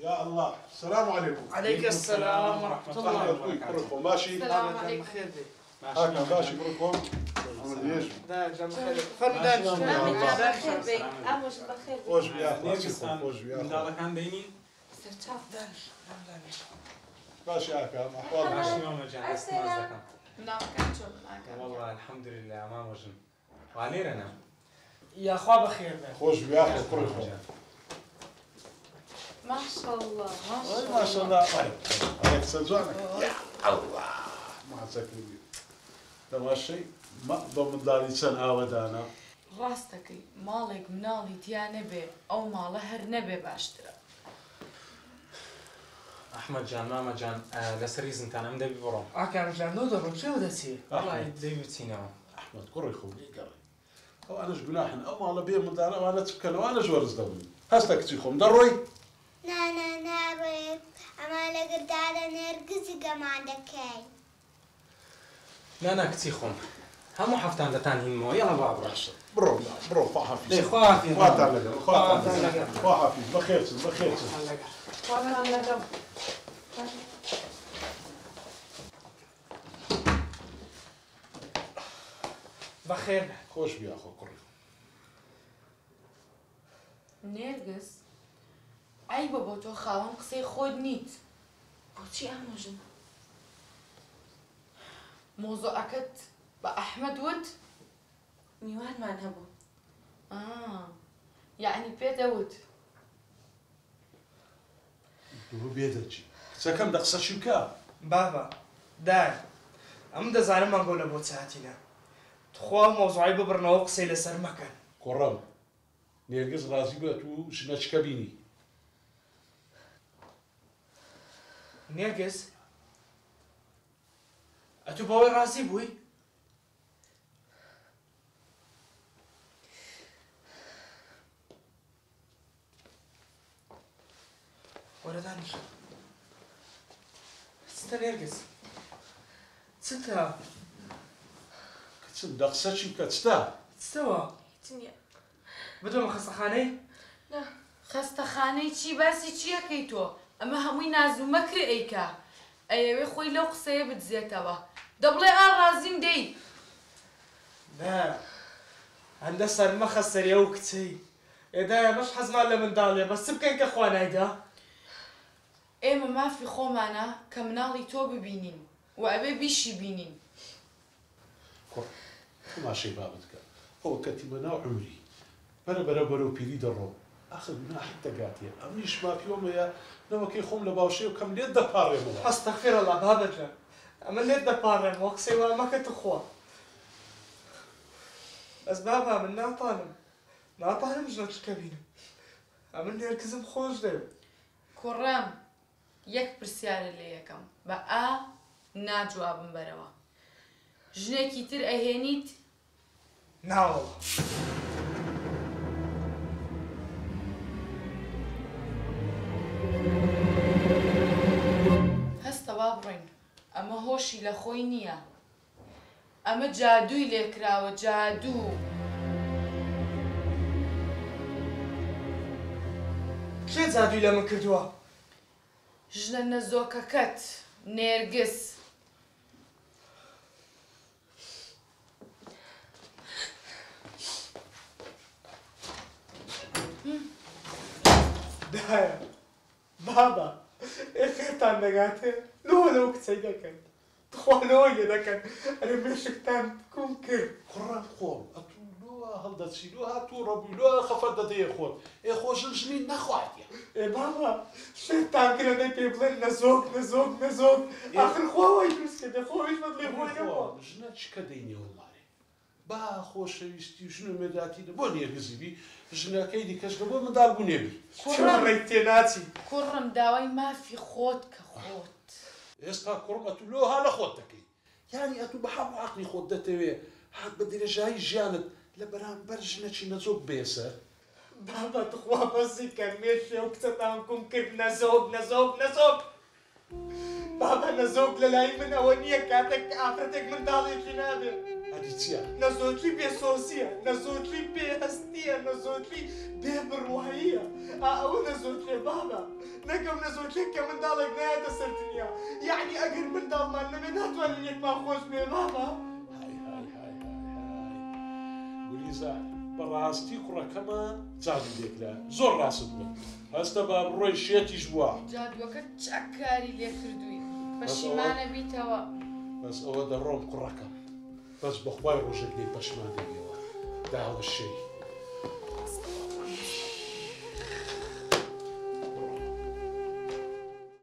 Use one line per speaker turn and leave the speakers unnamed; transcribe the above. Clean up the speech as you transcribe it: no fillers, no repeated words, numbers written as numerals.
يا الله، السلام عليكم.
عليك السلام ورحمة الله وبركاته.
ماشي؟
السلام عليكم.
هاكا ماشي بركم. عمل ايش؟
لا جنب خير. فردان.
بخير بك. أمش بخير بك.
وش بياخذ؟ وش بياخذ؟
دارك كان ديني؟
استرتاح داش.
ماشي هاكا أحوال.
ماشي ماما جان بس نازلك.
نعم كاتشون معك.
والله الحمد لله ما وجن. وعلينا أنا.
يا أخوة بخير بك.
خوش بياخذ كلكم.
ما شاء الله ما شاء الله.
ما شاء الله. عليك سلجانك. يا الله. ما سكري. تماشي؟ ما ضمن داري سنة ودانا.
راستكي مالك منالي تيا نبي أو ماله هر نبي باشترى.
أحمد جان ماما جان لسريز أنت أنا مدبي برا.
أكان جان نو دبر شو ده سير؟
والله دبي بتسينا.
أحمد قري خوي قري. أو أنا جناحن أو ماله بيه من دانا وأنا تبكن وأنا جورز دولي. هستك تيخم دروي.
نانا نابي أما لقد على نرقص كمان دكاي.
لا كتيخم. هم حفتان دتان هنمو يلا بابا.
برو فحافي.
ليه خوافي.
فحافي بخيرتن بخيرتن.
بخير.
خوش بياخذ قري.
نرجس أي بابا تو خاوم قصي خود نيت. بوتشي أمجن. موضوع أكد بأحمد ود.
ميوان ما نهبو.
يعني بيتا ود.
هو بيدرجي. سكم دقصة شبكة.
بابا دار أم ده زعلان ما نقول أبو ساعتنا. تخوا موضوعي ببرنا وقصي لسر مكان.
كرم. نرجس رازي بتو شناش كابيني.
نرجس أتو بوي راسي بوي. ولا دانش. ستة نرجس. ستة.
كتسن دقصة شبكة تستا.
استوى.
تنيا.
بدو مخصخاني؟
لا خسته خانه چی باسی چیه کی تو اما هموی نازو مکر ایکا ایوه خوی لو قصه بتزيتوا دبلي رازیم دی
لا عند صار ما خسر يوكتي إذا مش حزمان لمن دالي بس بكن كخوانا إذا
اما ما في خو معنا كمنالي تو ببینین و ابي بيشي بینین
ما شيء بابتك. هو كتمنا عمري. برو بيري درو. آخر من حتى قاتية. أمنيش ما في يوم يا نوكي خم لباوشي وكم ليد دبارة ملا.
أستغفر الله بابا أما اللي دبارن وقسي وما كنت أخوة بس بابا من ما طالب جنوش كابينة أما اللي أركزم خوش ده
كرم يك برسيار اللي يكم بقى ناجواب بروا جنكي تر اهانيت
نا والله
هستا بابرين اما هوشي لخوي نيا اما جادوي لكراوة جادو
شو زادوا لما كردوها؟
جنن زوكاكت نيرجس
دايا بابا اخيرت نقاته لو كتسيدك تخوانو يدك انا مشكتان كون كر
قرب خوم. أتولوها هل تسيلوها توربولوها خفض دي خود. إخو جنجنين نخوات يا.
إيه بابا شيطان كده ده بيبلن نزوق آخر خواه يدرس كده خواه إيش بدلي خواه يبقى
جناتش كديني والله. با خوش ويستي شنو مداتي بوني غزبي جنا كيدي كشغبو من دار بونيبي.
شو ريتيناتي
كرم داوي ما في خوت كخوت
يسقى كرم أتولوها لخوتك. يعني أتو بحب عقلي خودته هاد بدي رجعي جانت لبرام برجناتش نزوق بيسه.
بابا تخواه بس كان ماشي وكتتان كون كر نزوق بابا نزوق للاي من أولية كاتك آخرتك من دالي جنابه
هەدی چییە؟
نەزۆتری بێسۆسیە، نەزۆتری بێهەستیە، نەزۆتری بێبڕواییە. ئەوە نەزۆترێ بابە. نەگەم نەزۆترێک کە منداڵێک نایەتە سەر دنیا. یعنی ئەگەر منداڵمان نەبێ ناتوانین یەکمان خۆش بێ بابە.
گولیزا بەڕاستی کوڕەکەمە جادو لێکرا زۆر ڕاست بووە هەستە با بڕۆی شێتیش بووە
جادووەکە چاکاری لێ کردووی پەشیمانە بیتەوە
بەس ئەوە دەڕۆم کوڕەکەم بەس بەخوای ڕۆژێک لێی پەشمان دەبێەوە داوە شەی